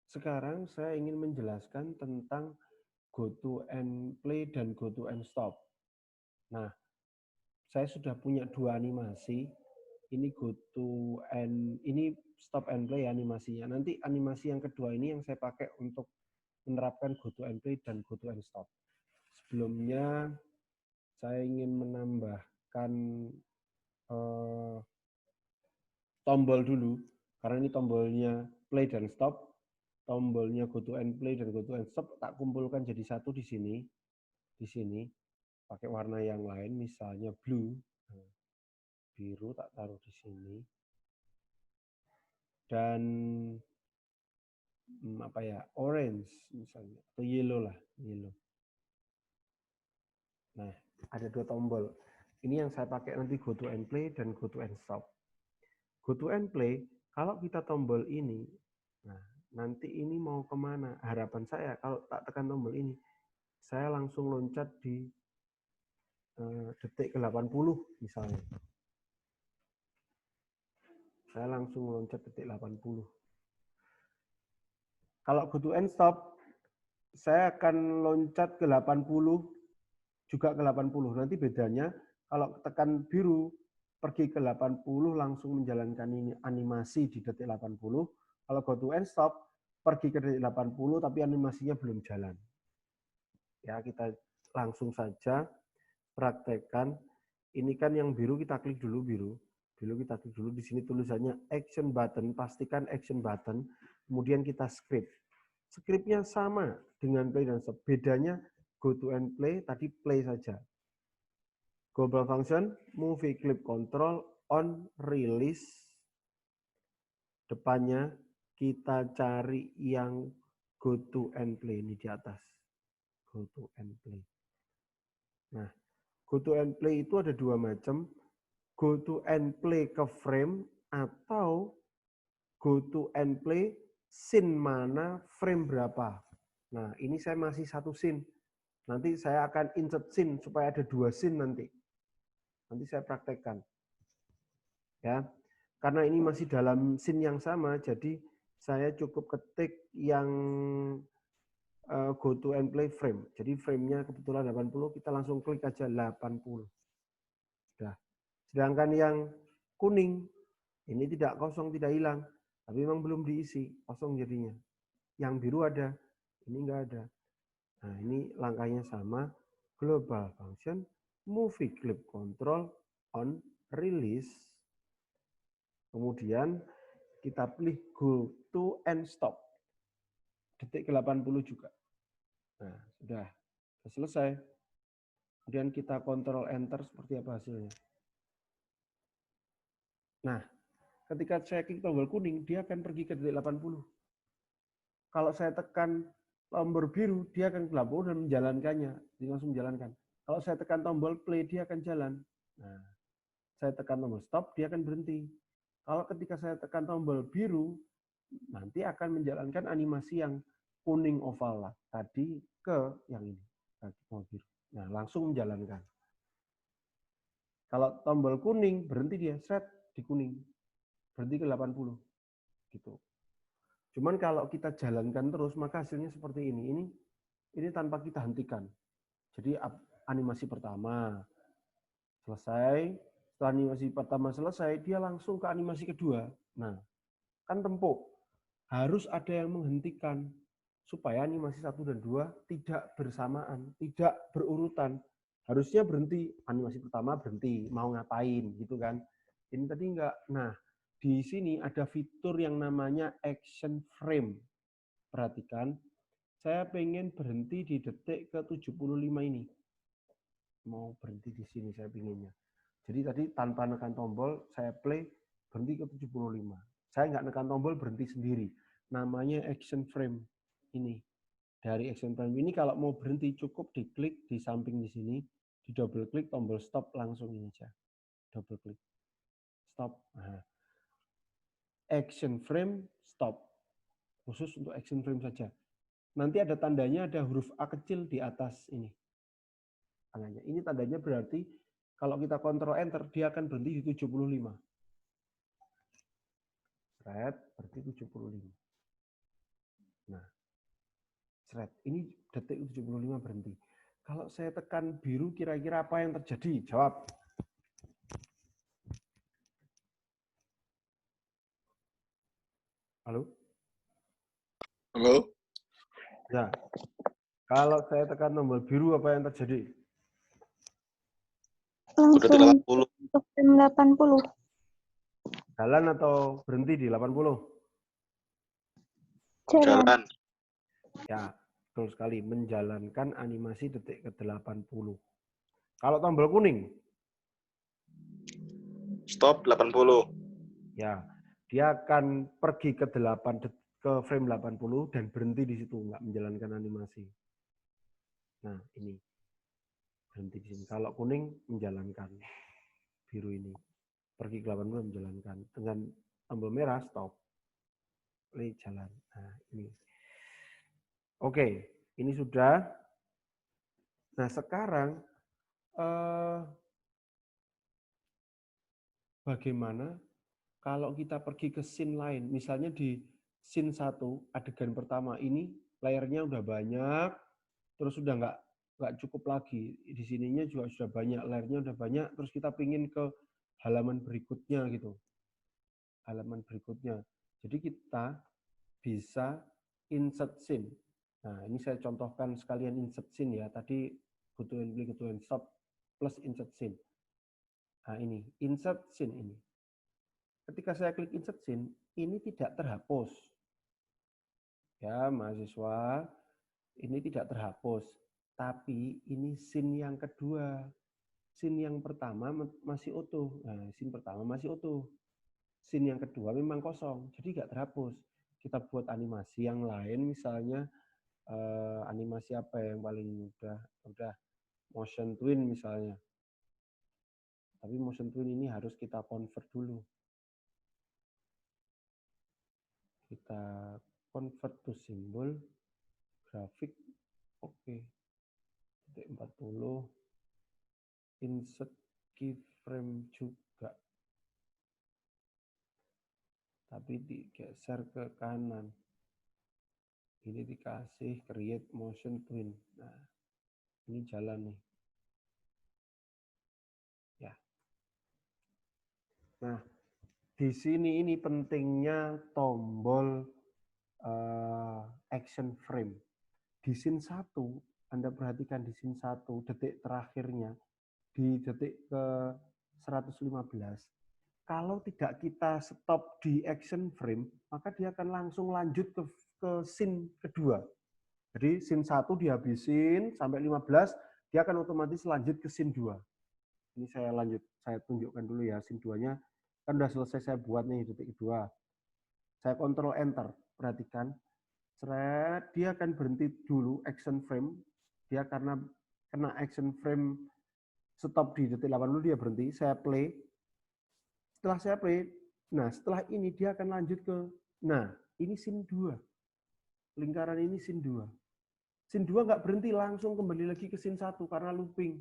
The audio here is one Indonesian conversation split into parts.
Sekarang saya ingin menjelaskan tentang go to and play dan go to and stop. Nah, saya sudah punya dua animasi. Ini go to and ini stop and play animasinya. Nanti animasi yang kedua ini yang saya pakai untuk menerapkan go to and play dan go to and stop. Sebelumnya saya ingin menambahkan tombol dulu, karena ini tombolnya play dan stop. Tombolnya go to and play dan go to and stop tak kumpulkan jadi satu di sini. Di sini pakai warna yang lain, misalnya blue, biru tak taruh di sini, dan apa ya, orange misalnya, atau yellow lah, yellow. Nah, ada dua tombol. Ini yang saya pakai nanti go to and play dan go to and stop. Go to and play, kalau kita tombol ini, nah nanti ini mau kemana? Harapan saya kalau tak tekan tombol ini, saya langsung loncat di detik ke-80 misalnya. Saya langsung loncat detik 80. Kalau go to and stop, saya akan loncat ke 80, juga ke 80. Nanti bedanya, kalau tekan biru, pergi ke 80, langsung menjalankan ini animasi di detik 80. Kalau go to and stop, pergi ke detik 80, tapi animasinya belum jalan. Ya, kita langsung saja praktekkan. Ini kan yang biru, kita klik dulu biru. Dulu kita klik dulu, di sini tulisannya action button, pastikan action button, kemudian kita script. Scriptnya sama dengan play dan stop. Bedanya go to and play, tadi play saja. Global function, movie clip control, on, release. Depannya kita cari yang go to and play, ini di atas. Go to and play. Nah, go to and play itu ada dua macam. Go to and play ke frame atau go to and play scene mana, frame berapa. Nah, ini saya masih satu scene. Nanti saya akan insert scene supaya ada dua scene nanti. Nanti saya praktekkan. Ya. Karena ini masih dalam scene yang sama, jadi saya cukup ketik yang go to and play frame. Jadi frame-nya kebetulan 80, kita langsung klik aja 80. Sudah. Sedangkan yang kuning, ini tidak kosong, tidak hilang. Tapi memang belum diisi, kosong jadinya. Yang biru ada, ini enggak ada. Nah, ini langkahnya sama. Global function, movie clip control, on, release. Kemudian kita pilih go to and stop. Detik ke-80 juga. Nah, sudah selesai. Kemudian kita kontrol enter seperti apa hasilnya. Nah, ketika saya klik tombol kuning, dia akan pergi ke detik 80. Kalau saya tekan tombol biru, dia akan ke 80 dan menjalankannya. Dia langsung menjalankan. Kalau saya tekan tombol play, dia akan jalan. Nah, saya tekan tombol stop, dia akan berhenti. Kalau ketika saya tekan tombol biru, nanti akan menjalankan animasi yang kuning oval lah. Tadi ke yang ini. Tombol biru. Nah, langsung menjalankan. Kalau tombol kuning, berhenti dia. Set di kuning. Berhenti ke 80. Gitu. Cuman kalau kita jalankan terus, maka hasilnya seperti ini. Ini tanpa kita hentikan. Jadi animasi pertama selesai. Setelah animasi pertama selesai, dia langsung ke animasi kedua. Nah, kan tempuk. Harus ada yang menghentikan supaya animasi 1 dan 2 tidak bersamaan, tidak berurutan. Harusnya berhenti, animasi pertama berhenti, mau ngapain gitu kan. Ini tadi enggak. Nah, di sini ada fitur yang namanya action frame. Perhatikan, saya pengen berhenti di detik ke-75 ini. Mau berhenti di sini saya pinginnya. Jadi tadi tanpa nekan tombol, saya play, berhenti ke 75. Saya nggak nekan tombol, berhenti sendiri. Namanya action frame ini. Dari action frame ini kalau mau berhenti cukup diklik di samping di sini, di double klik tombol stop langsung ini aja. Double klik. Stop. Nah. Action frame stop. Khusus untuk action frame saja. Nanti ada tandanya, ada huruf A kecil di atas ini. Tandanya. Ini tandanya berarti kalau kita kontrol enter, dia akan berhenti di 75. Red, berarti 75. seret. Ini detik 75 berhenti. Kalau saya tekan biru, kira-kira apa yang terjadi? Jawab. Halo? Halo? Ya. Kalau saya tekan tombol biru, apa yang terjadi? Langsung untuk frame 80. Jalan atau berhenti di 80? Jalan. Ya, betul sekali. Menjalankan animasi detik ke-80. Kalau tombol kuning? Stop 80. Ya, dia akan pergi ke frame 80 dan berhenti di situ, nggak menjalankan animasi. Nah, ini. Berhenti di sini. Kalau kuning, menjalankan. Biru ini. Pergi ke 80, menjalankan. Dengan tombol merah, stop. Play, jalan. Nah, ini. Oke, ini sudah. Nah, sekarang bagaimana kalau kita pergi ke scene lain? Misalnya di scene 1, adegan pertama ini layernya udah banyak, terus udah nggak cukup lagi. Di sininya juga sudah banyak, layernya udah banyak, terus kita pingin ke halaman berikutnya gitu. Halaman berikutnya. Jadi kita bisa insert scene. Nah, ini saya contohkan sekalian insert scene ya. Tadi go to and play, go to and stop plus insert scene. Nah, ini insert scene ini. Ketika saya klik insert scene, ini tidak terhapus. Ya, mahasiswa, ini tidak terhapus. Tapi ini scene yang kedua. Scene yang pertama masih utuh. Nah, scene pertama masih utuh. Scene yang kedua memang kosong, jadi nggak terhapus. Kita buat animasi yang lain, misalnya animasi apa yang paling mudah? Udah motion twin misalnya. Tapi motion twin ini harus kita convert dulu. Kita convert to symbol, grafik, oke. 40, insert keyframe juga. Tapi digeser ke kanan. Ini dikasih create motion twin. Nah, ini jalan nih. Ya. Nah, di sini ini pentingnya tombol action frame. Di scene 1, Anda perhatikan di scene 1, detik terakhirnya, di detik ke 115, kalau tidak kita stop di action frame, maka dia akan langsung lanjut ke scene kedua. Jadi scene 1 dihabisin sampai 15, dia akan otomatis lanjut ke scene 2. Ini saya tunjukkan dulu ya scene 2-nya. Kan udah selesai saya buat nih detik kedua. Saya kontrol enter, perhatikan. Dia akan berhenti dulu action frame. Dia karena kena action frame stop di detik 80 dia berhenti. Saya play. Setelah saya play, nah setelah ini dia akan lanjut ke, nah ini scene 2. Lingkaran ini scene 2. Scene 2 nggak berhenti, langsung kembali lagi ke scene 1 karena looping.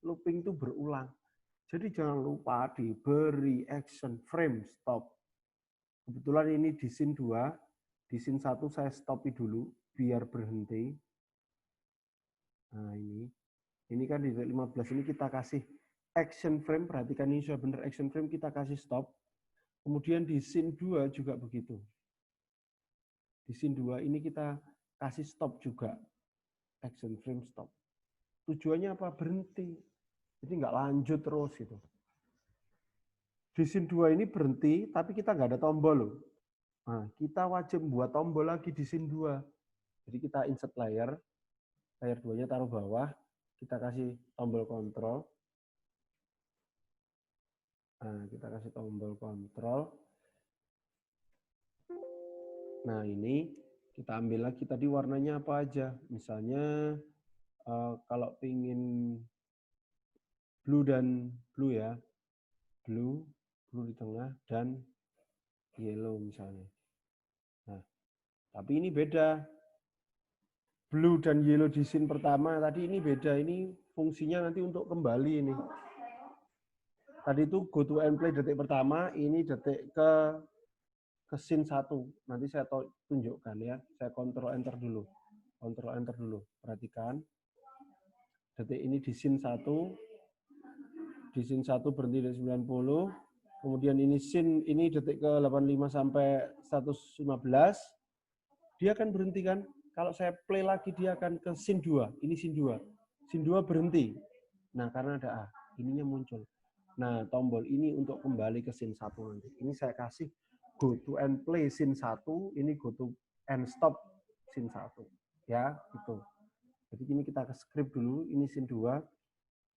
Looping itu berulang. Jadi jangan lupa diberi action frame stop. Kebetulan ini di scene 2, di scene 1 saya stopi dulu biar berhenti. Nah ini kan di 15 ini kita kasih action frame, perhatikan ini sudah benar action frame, kita kasih stop. Kemudian di scene 2 juga begitu. Di scene 2 ini kita kasih stop juga. Action frame stop. Tujuannya apa? Berhenti. Jadi nggak lanjut terus gitu. Di scene 2 ini berhenti, tapi kita nggak ada tombol loh. Nah, kita wajib buat tombol lagi di scene 2. Jadi kita insert layer 2-nya taruh bawah, kita kasih tombol kontrol. Nah, kita kasih tombol kontrol. Nah, ini kita ambil lagi tadi warnanya apa aja. Misalnya kalau pingin blue dan blue ya. Blue di tengah dan yellow misalnya. Nah, tapi ini beda. Blue dan yellow di scene pertama tadi ini beda. Ini fungsinya nanti untuk kembali ini. Tadi itu go to and play detik pertama, ini detik ke scene 1. Nanti saya tunjukkan ya. Saya kontrol enter dulu. Ctrl Enter dulu. Perhatikan. Detik ini di sin 1. Di sin 1 berhenti di 90. Kemudian ini sin ini detik ke 85 sampai 115. Dia akan berhenti kan? Kalau saya play lagi dia akan ke sin 2. Ini sin 2. Sin 2 berhenti. Nah, karena ada A, ininya muncul. Nah, tombol ini untuk kembali ke sin 1 nanti. Ini saya kasih go to and play sin 1, ini go to and stop sin 1. Ya, gitu. Jadi ini kita ke script dulu, ini sin 2.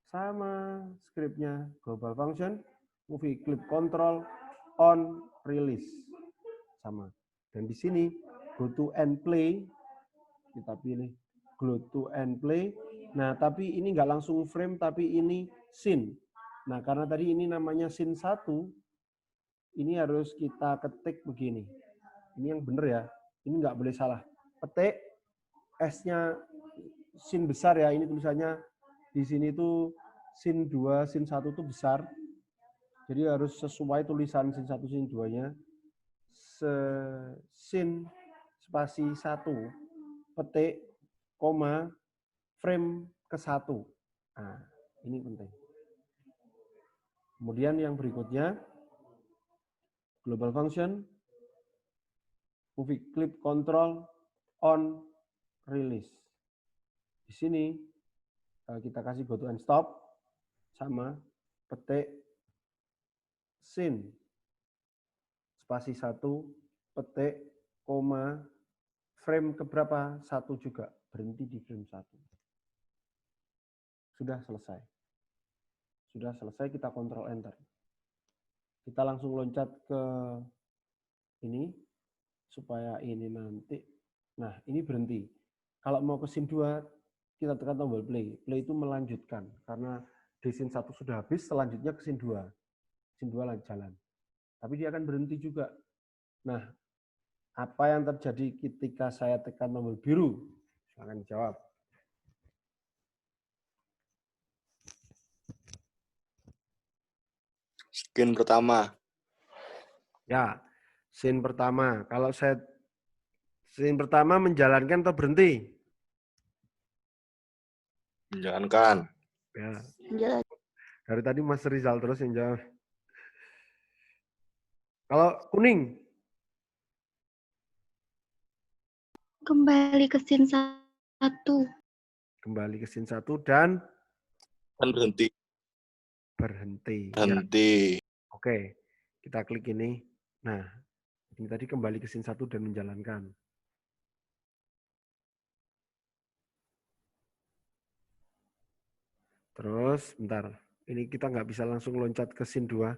Sama scriptnya global function, movie clip control, on, release. Sama. Dan di sini go to and play, kita pilih go to and play. Nah, tapi ini nggak langsung frame, tapi ini scene. Nah, karena tadi ini namanya scene 1, ini harus kita ketik begini. Ini yang benar ya, ini nggak boleh salah. Petik, S-nya scene besar ya, ini tulisannya di sini tuh scene 2, scene 1 itu besar. Jadi harus sesuai tulisan scene 1, scene 2-nya. Scene spasi 1, petik, koma, frame ke 1. Nah, ini penting. Kemudian yang berikutnya, global function, movie clip control, on, release. Di sini kita kasih go to and stop, sama, petik, scene, spasi 1, petik, koma, frame keberapa? 1 juga, berhenti di frame 1. Sudah selesai. Sudah selesai, kita kontrol enter. Kita langsung loncat ke ini, supaya ini nanti, nah ini berhenti. Kalau mau ke scene 2, kita tekan tombol play. Play itu melanjutkan, karena di scene 1 sudah habis, selanjutnya ke scene 2. Scene 2 jalan. Tapi dia akan berhenti juga. Nah, apa yang terjadi ketika saya tekan tombol biru? Silakan jawab. Scene pertama. Ya, scene pertama. Kalau saya scene pertama menjalankan atau berhenti? Menjalankan. Ya. Jalan. Dari tadi Mas Rizal terus yang jawab. Kalau kuning? Kembali ke scene 1. Kembali ke scene 1 dan Berhenti. berhenti. Berhenti. Ya. Oke, kita klik ini. Nah, ini tadi kembali ke scene 1 dan menjalankan. Terus, bentar. Ini kita nggak bisa langsung loncat ke scene 2.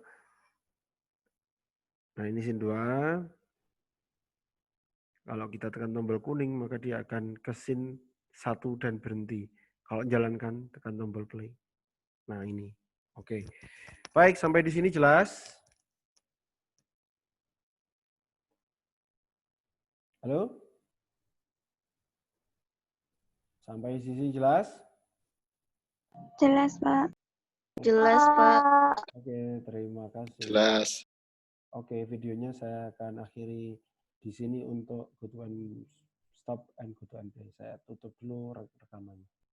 Nah, ini scene 2. Kalau kita tekan tombol kuning, maka dia akan ke scene 1 dan berhenti. Kalau jalankan, tekan tombol play. Nah, ini. Oke. Baik, sampai di sini jelas? Halo? Sampai di sini jelas? Jelas, Pak. Jelas, Pak. Oke, terima kasih. Jelas. Oke, videonya saya akan akhiri di sini untuk go to and stop and go to and play. Saya tutup dulu rekamannya.